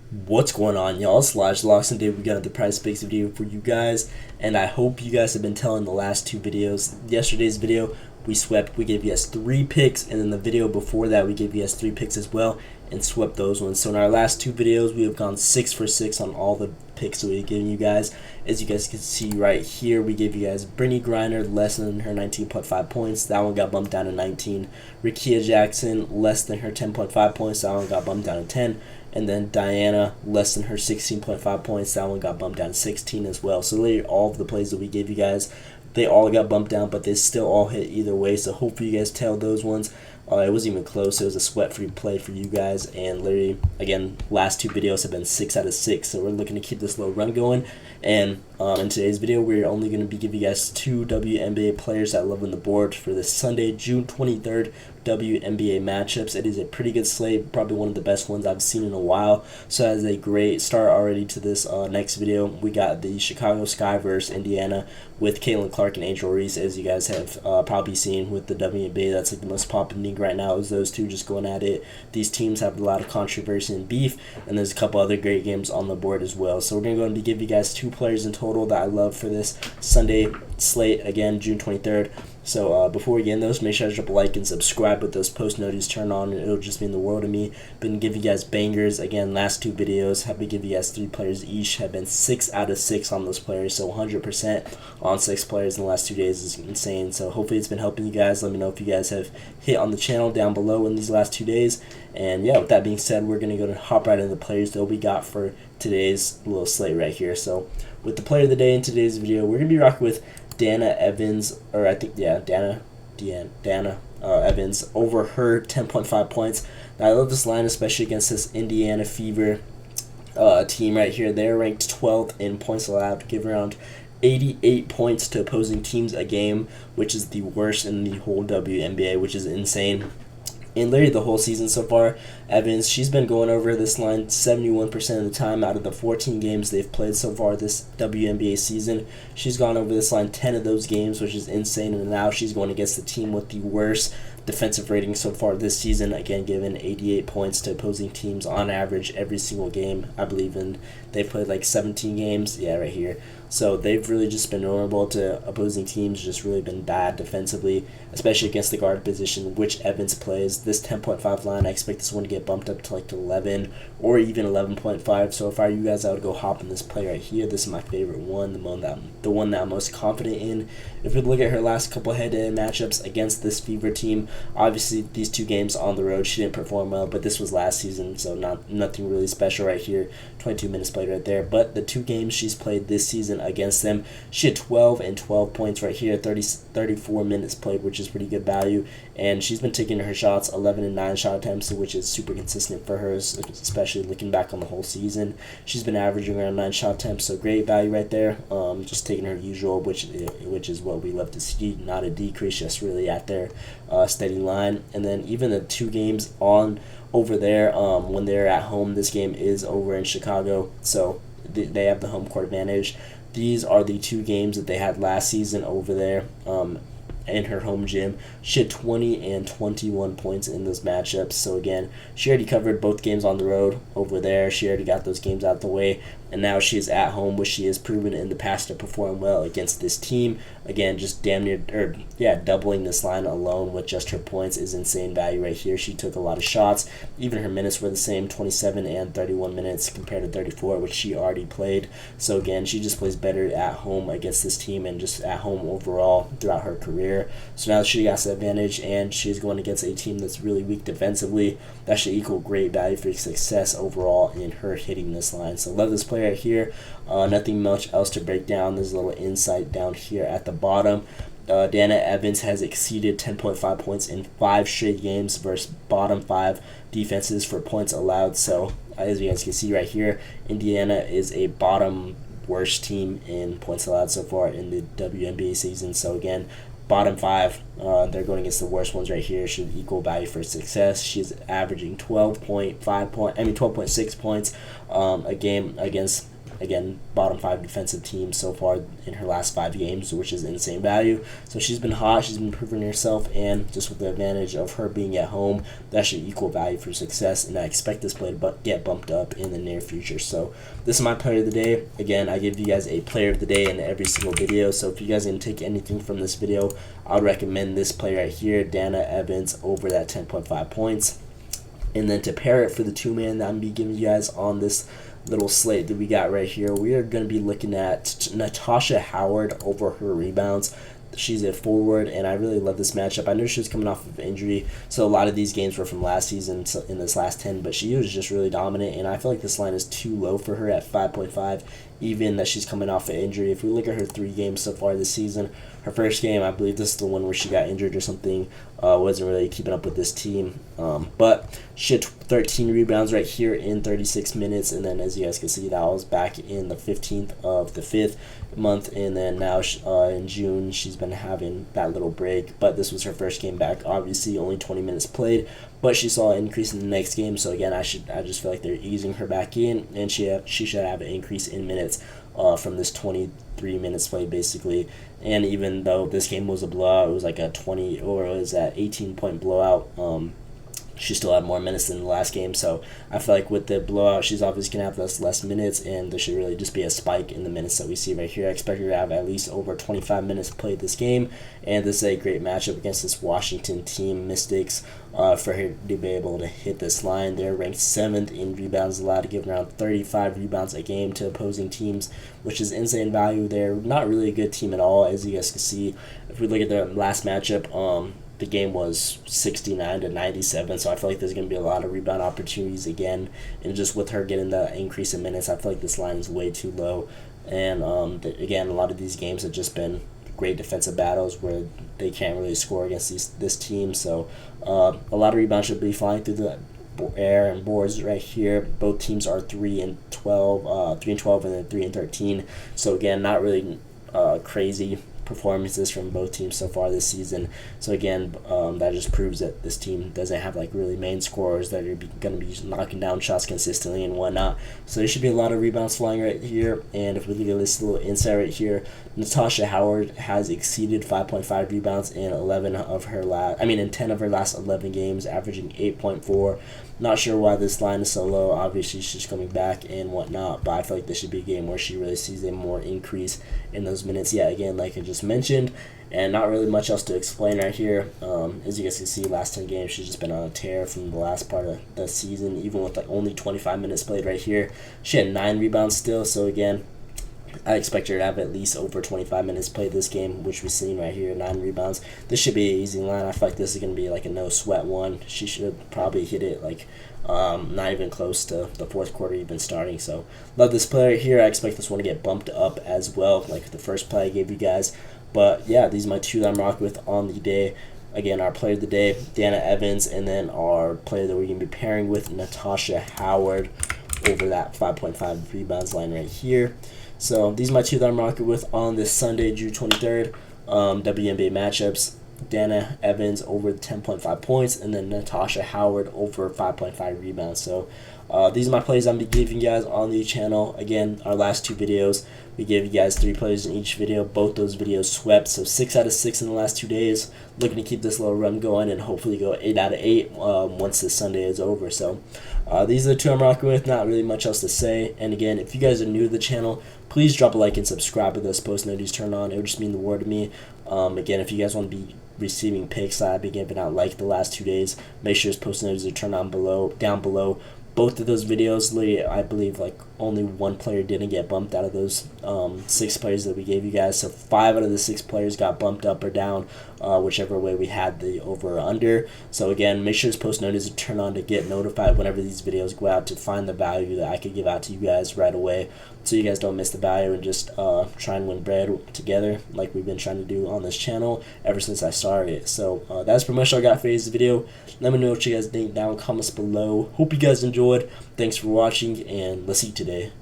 What's going on, y'all? Slash Locks, and today we got another prize picks video for you guys, and I hope you guys have been telling the last two videos. Yesterday's video we swept, we gave you guys 3 picks, and then the video before that we gave you guys 3 picks as well and swept those ones. So in our last two videos we have gone 6 for 6 on all the picks that we've given you guys. As you guys can see right here, we gave you guys Brittany Griner less than her 19.5 points. That one got bumped down to 19. Rikia Jackson less than her 10.5 points. That one got bumped down to 10. And then Diana less than her 16.5 points. That one got bumped down to 16 as well. So literally all of the plays that we gave you guys, they all got bumped down, but they still all hit either way. So hopefully you guys tailed those ones. It wasn't even close. It was a sweat-free play for you guys. And literally, again, last two videos have been 6 out of 6. So we're looking to keep this little run going. And in today's video, we're only going to be giving you guys 2 WNBA players that love on the board for this Sunday, June 23rd WNBA matchups. It is a pretty good slate, probably one of the best ones I've seen in a while. So as a great start already to this next video, we got the Chicago Sky versus Indiana with Caitlin Clark and Angel Reese. As you guys have probably seen with the WNBA, that's like the most popular league right now is those two just going at it. These teams have a lot of controversy and beef, and there's a couple other great games on the board as well. So we're going to go ahead and give you guys 2 players in total that I love for this Sunday slate, again, June 23rd. So before we get in those, make sure to drop a like and subscribe with those post notifications turned on, and it'll just mean the world to me. Been giving you guys bangers. Again, last 2 videos have been giving you guys 3 players each. Have been 6 out of 6 on those players, so 100% on 6 players in the last 2 days is insane. So hopefully it's been helping you guys. Let me know if you guys have hit on the channel down below in these last 2 days. And yeah, with that being said, we're going to go and hop right into the players that we got for today's little slate right here. So with the player of the day in today's video, we're going to be rocking with Dana Evans, or I think, yeah, Dana Evans over her 10.5 points. Now, I love this line, especially against this Indiana Fever team right here. They're ranked 12th in points allowed, give around 88 points to opposing teams a game, which is the worst in the whole WNBA, which is insane. And literally the whole season so far, Evans, she's been going over this line 71% of the time out of the 14 games they've played so far this WNBA season. She's gone over this line 10 of those games, which is insane. And now she's going against the team with the worst defensive rating so far this season, again given 88 points to opposing teams on average every single game, I believe. And they've played like 17 games, yeah, right here. So they've really just been vulnerable to opposing teams, just really been bad defensively, especially against the guard position, which Evans plays. This 10.5 line, I expect this one to get bumped up to like 11 or even 11.5. So if I were you guys, I would go hop in this play right here. This is my favorite one, the one that I'm most confident in. If we look at her last couple head-to-head matchups against this Fever team, obviously these 2 games on the road she didn't perform well, but this was last season, so nothing really special right here. 22 minutes played right there. But the 2 games she's played this season against them, she had 12 and 12 points right here, 34 minutes played, which is pretty good value. And she's been taking her shots 11 and 9 shot attempts, which is super consistent for her, especially looking back on the whole season. She's been averaging around 9 shot attempts, so great value right there. Just taking her usual, which is what we love to see, not a decrease, just really at their steady line. And then even the 2 games on over there, when they're at home, this game is over in Chicago, so they have the home court advantage. These are the 2 games that they had last season over there in her home gym. She had 20 and 21 points in those matchups. So again, she already covered both games on the road over there. She already got those games out the way, and now she is at home, which she has proven in the past to perform well against this team. Again, just doubling this line alone with just her points is insane value right here. She took a lot of shots. Even her minutes were the same, 27 and 31 minutes compared to 34, which she already played. So again, she just plays better at home against this team and just at home overall throughout her career. So now she got the advantage, and she's going against a team that's really weak defensively. That should equal great value for success overall in her hitting this line. So love this player right here. Nothing much else to break down. There's a little insight down here at the bottom. Dana Evans has exceeded 10.5 points in 5 straight games versus bottom 5 defenses for points allowed. So as you guys can see right here, Indiana is a bottom worst team in points allowed so far in the WNBA season. So again, bottom 5 They're going against the worst ones right here. Should equal value for success. She's averaging 12.6 points a game against, again, bottom 5 defensive teams so far in her last 5 games, which is insane value. So she's been hot. She's been proving herself, and just with the advantage of her being at home, that should equal value for success, and I expect this play to get bumped up in the near future. So this is my player of the day. Again, I give you guys a player of the day in every single video, so if you guys can take anything from this video, I would recommend this play right here, Dana Evans, over that 10.5 points. And then to pair it for the 2-man that I'm going to be giving you guys on this little slate that we got right here, we are going to be looking at Natasha Howard over her rebounds. She's a forward, and I really love this matchup. I know she was coming off of injury, so a lot of these games were from last season in this last 10, but she was just really dominant, and I feel like this line is too low for her at 5.5, even that she's coming off of injury. If we look at her 3 games so far this season, her first game, I believe this is the one where she got injured or something, wasn't really keeping up with this team, but she had 13 rebounds right here in 36 minutes, and then as you guys can see, that was back in the 15th of the 5th month, and then now in June she's been having that little break, but this was her first game back. Obviously only 20 minutes played, but she saw an increase in the next game, so again, I just feel like they're easing her back in, and she should have an increase in minutes from this 23 minutes played basically. And even though this game was a blowout, it was like a 20 or it was an 18-point blowout, she still had more minutes than the last game, so I feel like with the blowout, she's obviously going to have less minutes, and there should really just be a spike in the minutes that we see right here. I expect her to have at least over 25 minutes played this game, and this is a great matchup against this Washington team, Mystics, for her to be able to hit this line. They're ranked 7th in rebounds allowed, to give around 35 rebounds a game to opposing teams, which is insane value. They're not really a good team at all, as you guys can see. If we look at their last matchup, the game was 69-97, so I feel like there's going to be a lot of rebound opportunities again, and just with her getting the increase in minutes, I feel like this line is way too low, and again, a lot of these games have just been great defensive battles where they can't really score against this team, so a lot of rebounds should be flying through the air and boards right here. Both teams are 3-12, and then 3-13, so again, not really crazy performances from both teams so far this season. So again, that just proves that this team doesn't have like really main scorers that are going to be knocking down shots consistently and whatnot. So there should be a lot of rebounds flying right here. And if we look at this little insight right here, Natasha Howard has exceeded 5.5 rebounds in 10 of her last 11 games, averaging 8.4. Not sure why this line is so low. Obviously, she's coming back and whatnot, but I feel like this should be a game where she really sees a more increase in those minutes. Yeah, again, like I just mentioned, and not really much else to explain right here. As you guys can see, last 10 games, she's just been on a tear from the last part of the season, even with like only 25 minutes played right here. She had 9 rebounds still, so again, I expect her to have at least over 25 minutes played this game, which we've seen right here, 9 rebounds. This should be an easy line. I feel like this is going to be like a no-sweat one. She should probably hit it like not even close to the fourth quarter even starting. So love this player here. I expect this one to get bumped up as well, like the first play I gave you guys. But yeah, these are my 2 that I'm rocking with on the day. Again, our player of the day, Dana Evans, and then our player that we're going to be pairing with, Natasha Howard, over that 5.5 rebounds line right here. So these are my 2 that I'm rocking with on this Sunday, June 23rd. WNBA matchups, Dana Evans over 10.5 points, and then Natasha Howard over 5.5 rebounds. So these are my plays I'm going to be giving you guys on the channel. Again, our last 2 videos, we gave you guys 3 plays in each video. Both those videos swept, so 6 out of 6 in the last 2 days. Looking to keep this little run going and hopefully go 8 out of 8 once this Sunday is over. So these are the 2 I'm rocking with. Not really much else to say. And again, if you guys are new to the channel, please drop a like and subscribe with those post notifications turned on. It would just mean the world to me. Again, if you guys want to be receiving picks that I've been giving out like the last 2 days, make sure those post notifications are turned on down below. Both of those videos, literally, I believe like only 1 player didn't get bumped out of those 6 players that we gave you guys. So 5 out of the 6 players got bumped up or down, whichever way we had the over or under. So again, make sure this post notice is turned on to get notified whenever these videos go out, to find the value that I could give out to you guys right away, so you guys don't miss the value and just try and win bread together like we've been trying to do on this channel ever since I started. So that's pretty much all I got for today's video. Let me know what you guys think down in the comments below. Hope you guys enjoyed. Thanks for watching, and let's eat today.